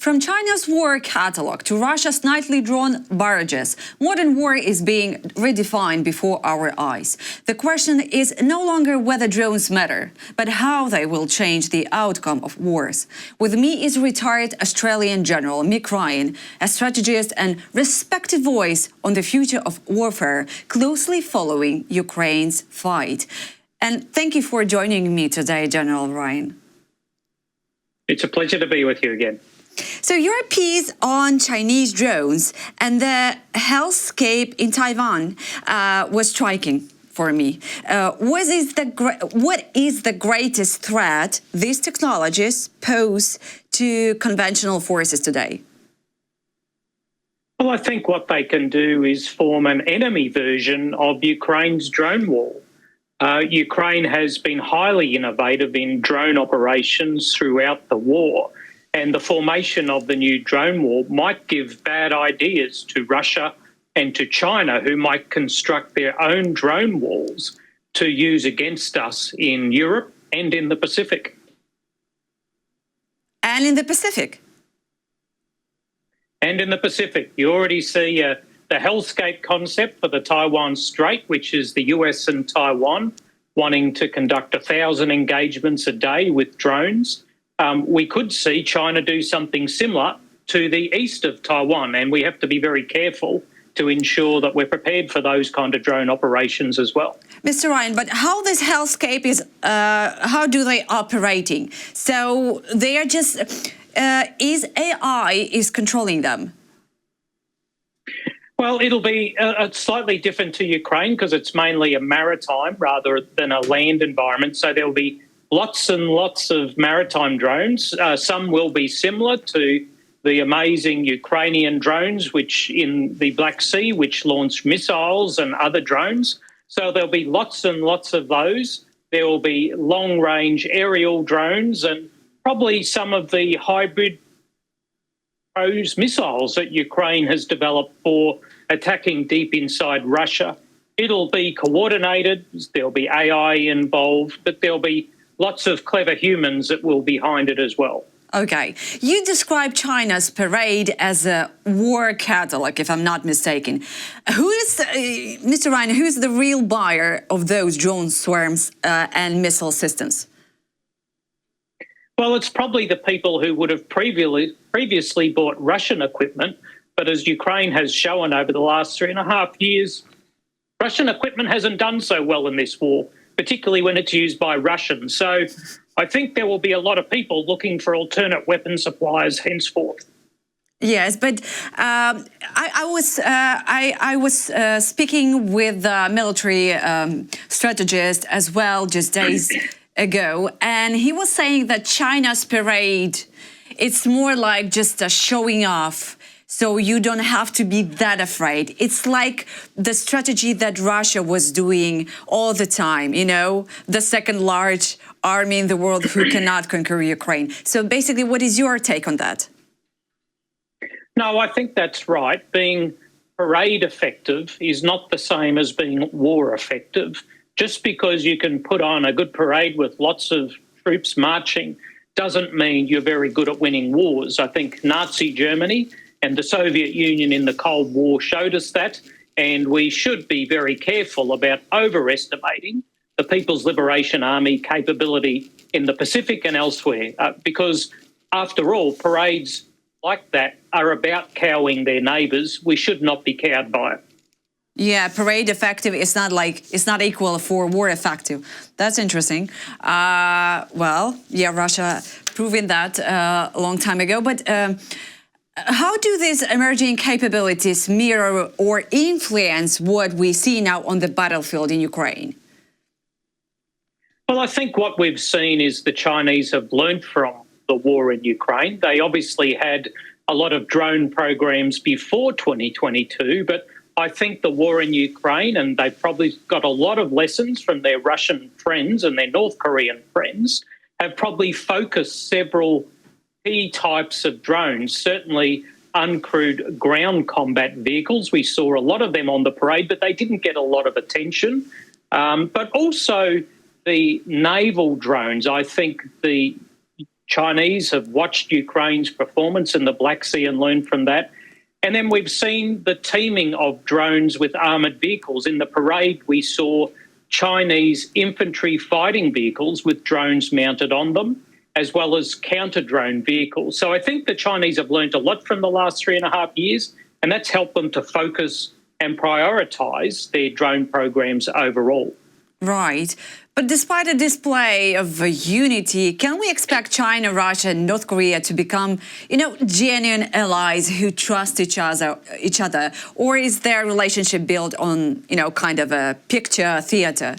From China's war catalogue to Russia's nightly drone barrages, modern war is being redefined before our eyes. The question is no longer whether drones matter, but how they will change the outcome of wars. With me is retired Australian General Mick, a strategist and respected voice on the future of warfare, closely following Ukraine's fight. And thank you for joining me today, General Ryan. It's a pleasure to be with you again. So your piece on Chinese drones and the hellscape in Taiwan was striking for me. What is the greatest threat these technologies pose to conventional forces today? Well, I think what they can do is form an enemy version of Ukraine's drone wall. Ukraine has been highly innovative in drone operations throughout the war, and the formation of the new drone wall might give bad ideas to Russia and to China, who might construct their own drone walls to use against us in Europe and in the Pacific. And in the Pacific? And in the Pacific. You already see the hellscape concept for the Taiwan Strait, which is the US and Taiwan wanting to conduct 1,000 engagements a day with drones. We could see China do something similar to the east of Taiwan, and we have to be very careful to ensure that we're prepared for those kind of drone operations as well. Mr. Ryan, but how this hellscape is, how do they operating? So they are just, is AI is controlling them? Well, it'll be slightly different to Ukraine because it's mainly a maritime rather than a land environment. So there'll be lots and lots of maritime drones. Some will be similar to the amazing Ukrainian drones, which in the Black Sea, which launch missiles and other drones. So there'll be lots and lots of those. There will be long-range aerial drones and probably some of the hybrid cruise missiles that Ukraine has developed for attacking deep inside Russia. It'll be coordinated, there'll be AI involved, but there'll be lots of clever humans that will be behind it as well. Okay. You describe China's parade as a war catalogue, if I'm not mistaken. Who is, Mr. Ryan, who's the real buyer of those drone swarms and missile systems? Well, it's probably the people who would have previously bought Russian equipment, but as Ukraine has shown over the last 3.5 years, Russian equipment hasn't done so well in this war, particularly when it's used by Russians. So I think there will be a lot of people looking for alternate weapon suppliers henceforth. Yes, but I was speaking with a military strategist as well just days ago, and he was saying that China's parade, it's more like just a showing off, so you don't have to be that afraid. It's like the strategy that Russia was doing all the time, you know, the second large army in the world who cannot conquer Ukraine. So basically, what is your take on that? No, I think that's right. Being parade effective is not the same as being war effective. Just because you can put on a good parade with lots of troops marching doesn't mean you're very good at winning wars. I think Nazi Germany and the Soviet Union in the Cold War showed us that, and we should be very careful about overestimating the People's Liberation Army capability in the Pacific and elsewhere, because after all, parades like that are about cowing their neighbours. We should not be cowed by it. Yeah, parade effective is not like, it's not equal for war effective. That's interesting. Well, yeah, Russia proving that a long time ago. But how do these emerging capabilities mirror or influence what we see now on the battlefield in Ukraine? Well, I think what we've seen is the Chinese have learned from the war in Ukraine. They obviously had a lot of drone programs before 2022, but I think the war in Ukraine, and they've probably got a lot of lessons from their Russian friends and their North Korean friends, have probably focused several key types of drones, certainly uncrewed ground combat vehicles. We saw a lot of them on the parade, but they didn't get a lot of attention. But also the naval drones. I think the Chinese have watched Ukraine's performance in the Black Sea and learned from that. And then we've seen the teaming of drones with armoured vehicles. In the parade, we saw Chinese infantry fighting vehicles with drones mounted on them, as well as counter-drone vehicles. So I think the Chinese have learned a lot from the last 3.5 years, and that's helped them to focus and prioritise their drone programs overall. Right. But despite a display of unity, can we expect China, Russia and North Korea to become, genuine allies who trust each other? Or is their relationship built on, kind of a picture theatre?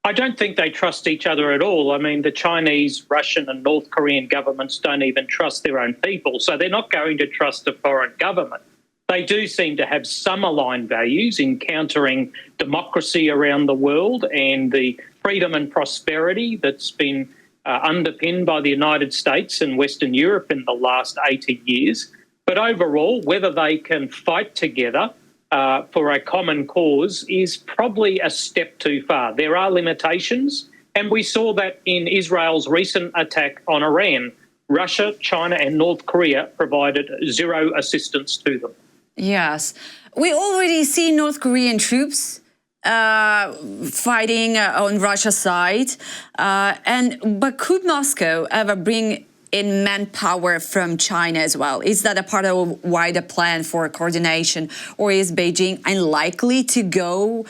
I don't think they trust each other at all. I mean, the Chinese, Russian and North Korean governments don't even trust their own people, so they're not going to trust a foreign government. They do seem to have some aligned values in countering democracy around the world and the freedom and prosperity that's been underpinned by the United States and Western Europe in the last 80 years. But overall, whether they can fight together for a common cause is probably a step too far. There are limitations, and we saw that in Israel's recent attack on Iran. Russia, China and North Korea provided zero assistance to them. Yes. We already see North Korean troops fighting on Russia's side. But could Moscow ever bring in manpower from China as well? Is that a part of a wider plan for coordination, or is Beijing unlikely to go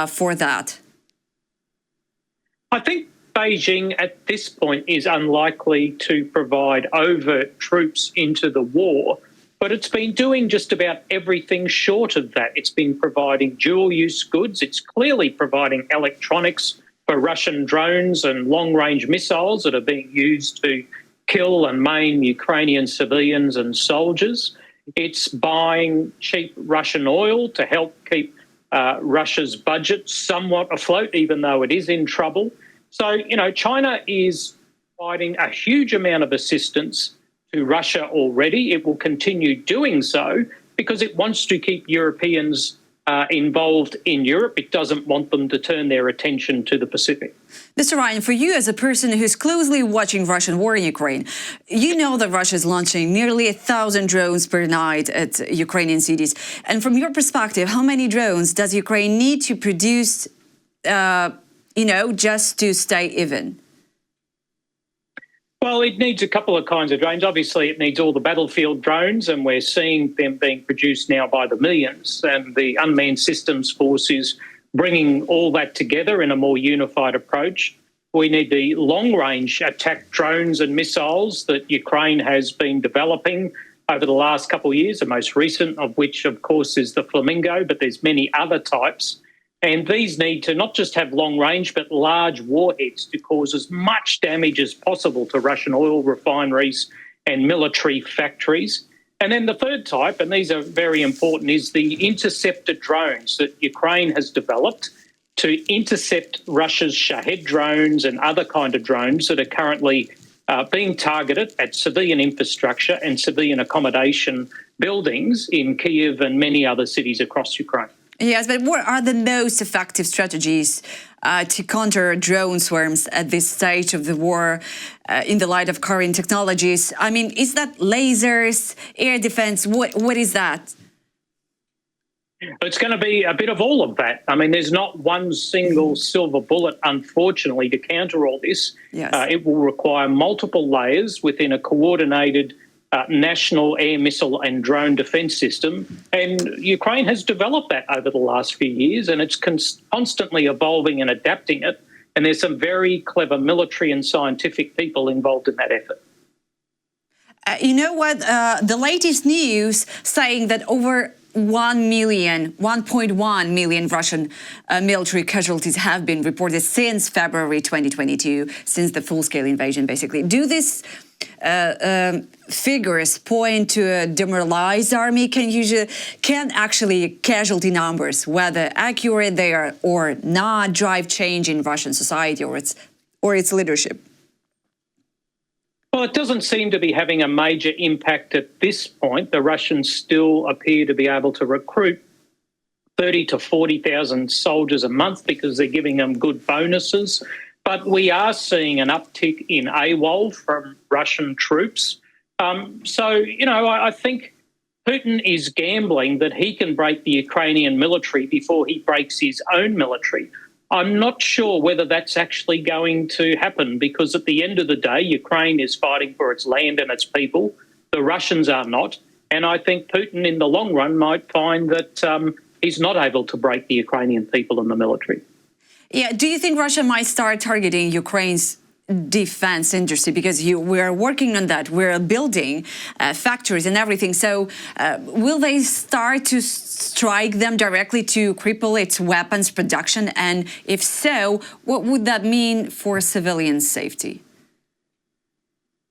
for that? I think Beijing at this point is unlikely to provide overt troops into the war, but it's been doing just about everything short of that. It's been providing dual-use goods. It's clearly providing electronics for Russian drones and long-range missiles that are being used to kill and maim Ukrainian civilians and soldiers. It's buying cheap Russian oil to help keep Russia's budget somewhat afloat, even though it is in trouble. So, China is providing a huge amount of assistance to Russia already. It will continue doing so because it wants to keep Europeans involved in Europe. It doesn't want them to turn their attention to the Pacific. Mr. Ryan, for you as a person who's closely watching Russian war in Ukraine, you know that Russia is launching nearly 1,000 drones per night at Ukrainian cities. And from your perspective, how many drones does Ukraine need to produce, just to stay even? Well, it needs a couple of kinds of drones. Obviously, it needs all the battlefield drones, and we're seeing them being produced now by the millions. And the Unmanned Systems Force is bringing all that together in a more unified approach. We need the long-range attack drones and missiles that Ukraine has been developing over the last couple of years, the most recent of which, of course, is the Flamingo, but there's many other types. And these need to not just have long range, but large warheads to cause as much damage as possible to Russian oil refineries and military factories. And then the third type, and these are very important, is the interceptor drones that Ukraine has developed to intercept Russia's Shahed drones and other kind of drones that are currently being targeted at civilian infrastructure and civilian accommodation buildings in Kyiv and many other cities across Ukraine. Yes, but what are the most effective strategies to counter drone swarms at this stage of the war in the light of current technologies? I mean, is that lasers, air defense? What is that? It's going to be a bit of all of that. I mean, there's not one single silver bullet, unfortunately, to counter all this. Yes. It will require multiple layers within a coordinated national air missile and drone defence system. And Ukraine has developed that over the last few years, and it's constantly evolving and adapting it. And there's some very clever military and scientific people involved in that effort. You know what? The latest news saying that over 1.1 million Russian military casualties have been reported since February 2022, since the full-scale invasion, basically. Do these figures point to a demoralized army? Can actually casualty numbers, whether accurate they are or not, drive change in Russian society or its leadership? Well, it doesn't seem to be having a major impact at this point. The Russians still appear to be able to recruit 30 to 40,000 soldiers a month because they're giving them good bonuses. But we are seeing an uptick in AWOL from Russian troops. I think Putin is gambling that he can break the Ukrainian military before he breaks his own military. I'm not sure whether that's actually going to happen, because at the end of the day, Ukraine is fighting for its land and its people. The Russians are not. And I think Putin in the long run might find that he's not able to break the Ukrainian people and the military. Yeah. Do you think Russia might start targeting Ukraine's defense industry? Because we're working on that. We're building factories and everything. So will they start to strike them directly to cripple its weapons production? And if so, what would that mean for civilian safety?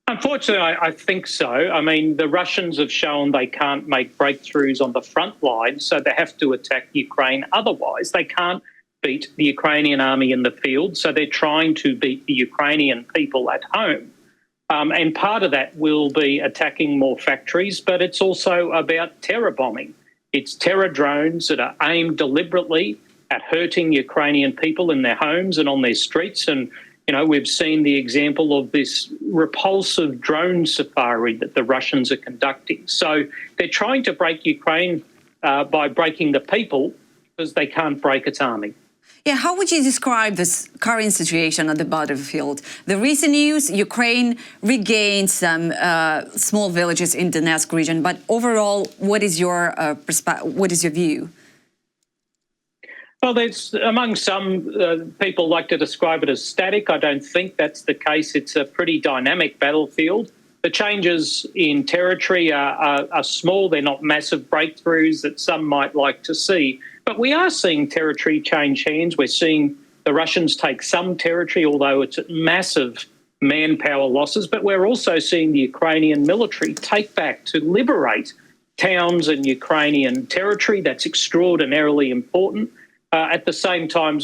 Unfortunately, I think so. I mean, the Russians have shown they can't make breakthroughs on the front line, so they have to attack Ukraine. Otherwise, they can't beat the Ukrainian army in the field, so they're trying to beat the Ukrainian people at home. And part of that will be attacking more factories, but it's also about terror bombing. It's terror drones that are aimed deliberately at hurting Ukrainian people in their homes and on their streets. And we've seen the example of this repulsive drone safari that the Russians are conducting. So they're trying to break Ukraine by breaking the people, because they can't break its army. Yeah, how would you describe this current situation on the battlefield? The recent news, Ukraine regained some small villages in the Donetsk region, but overall, what is your what is your view? Well, there's among some people like to describe it as static. I don't think that's the case. It's a pretty dynamic battlefield. The changes in territory are small. They're not massive breakthroughs that some might like to see. But we are seeing territory change hands. We're seeing the Russians take some territory, although it's at massive manpower losses. But we're also seeing the Ukrainian military take back to liberate towns and Ukrainian territory. That's extraordinarily important. At the same time,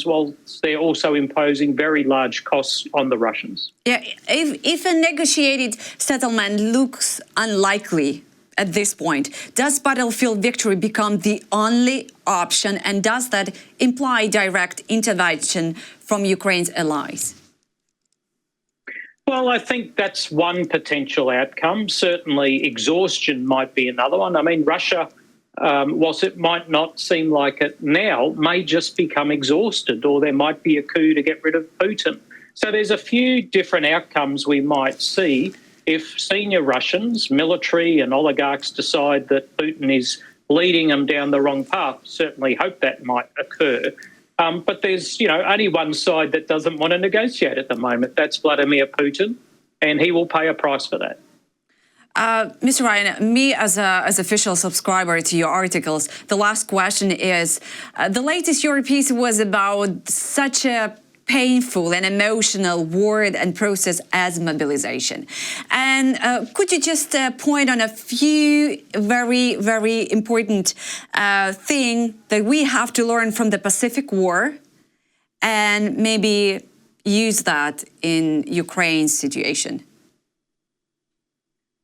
they're also imposing very large costs on the Russians. Yeah, if a negotiated settlement looks unlikely at this point, does battlefield victory become the only option, and does that imply direct intervention from Ukraine's allies? Well, I think that's one potential outcome. Certainly exhaustion might be another one. I mean, Russia, whilst it might not seem like it now, may just become exhausted, or there might be a coup to get rid of Putin. So there's a few different outcomes we might see if senior Russians, military and oligarchs decide that Putin is leading them down the wrong path. Certainly hope that might occur. But there's, only one side that doesn't want to negotiate at the moment. That's Vladimir Putin, and he will pay a price for that. Mr. Ryan, me as an official subscriber to your articles, the last question is, the latest your piece was about such a painful and emotional word and process as mobilization. And could you just point on a few very, very important things that we have to learn from the Pacific War and maybe use that in Ukraine's situation?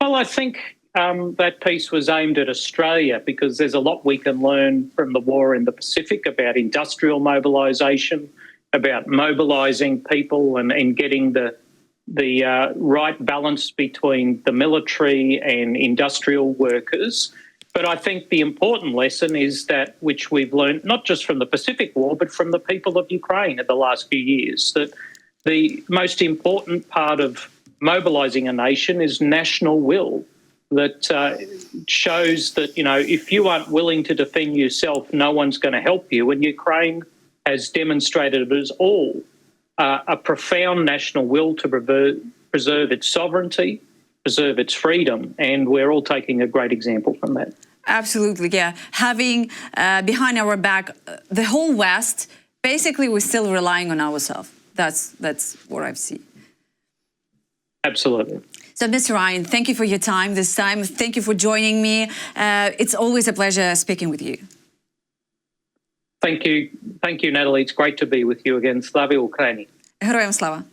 Well, I think that piece was aimed at Australia, because there's a lot we can learn from the war in the Pacific about industrial mobilisation, about mobilising people and getting the right balance between the military and industrial workers. But I think the important lesson is that, which we've learned not just from the Pacific War, but from the people of Ukraine in the last few years, that the most important part of mobilising a nation is national will, that shows that, if you aren't willing to defend yourself, no one's going to help you. And Ukraine has demonstrated as all a profound national will to preserve its sovereignty, preserve its freedom, and we're all taking a great example from that. Absolutely, yeah. Having behind our back the whole West, basically we're still relying on ourselves. That's what I've seen. Absolutely. So, Mr. Ryan, thank you for your time this time. Thank you for joining me. It's always a pleasure speaking with you. Thank you, Natalie. It's great to be with you again. Slava Ukraini. Героям слава.